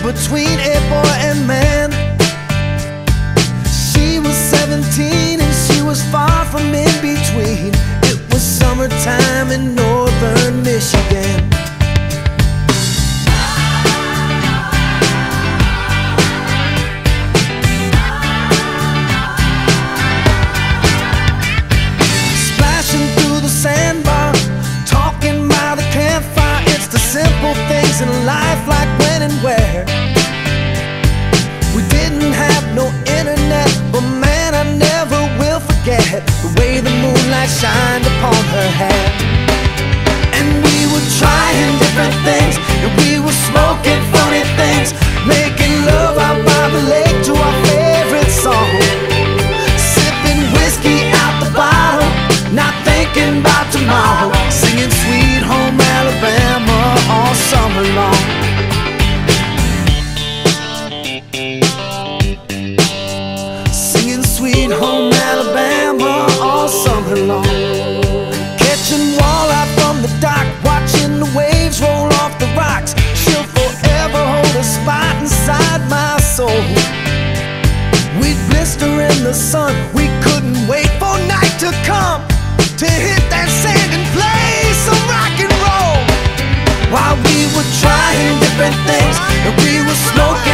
between a boy and man. She was 17 and she was far from in between. It was summertime in northern Michigan. Splashing through the sandbar, talking by the campfire. It's the simple things in life, like when and where. We didn't have no internet, but man, I never will forget the way the moonlight shined upon her hair. And we were trying different things, and we were smoking funny things, making love out by the lake to our favorite song, sipping whiskey out the bottle, not thinking about tomorrow, singing Sweet Home Alabama all summer long. Singing Sweet Home Alabama all summer long. Catching walleye from the dock, watching the waves roll off the rocks. She'll forever hold a spot inside my soul. We'd blister in the sun, we couldn't wait for night to come to hit that sand and play some rock and roll. While we were trying different things, and we were smoking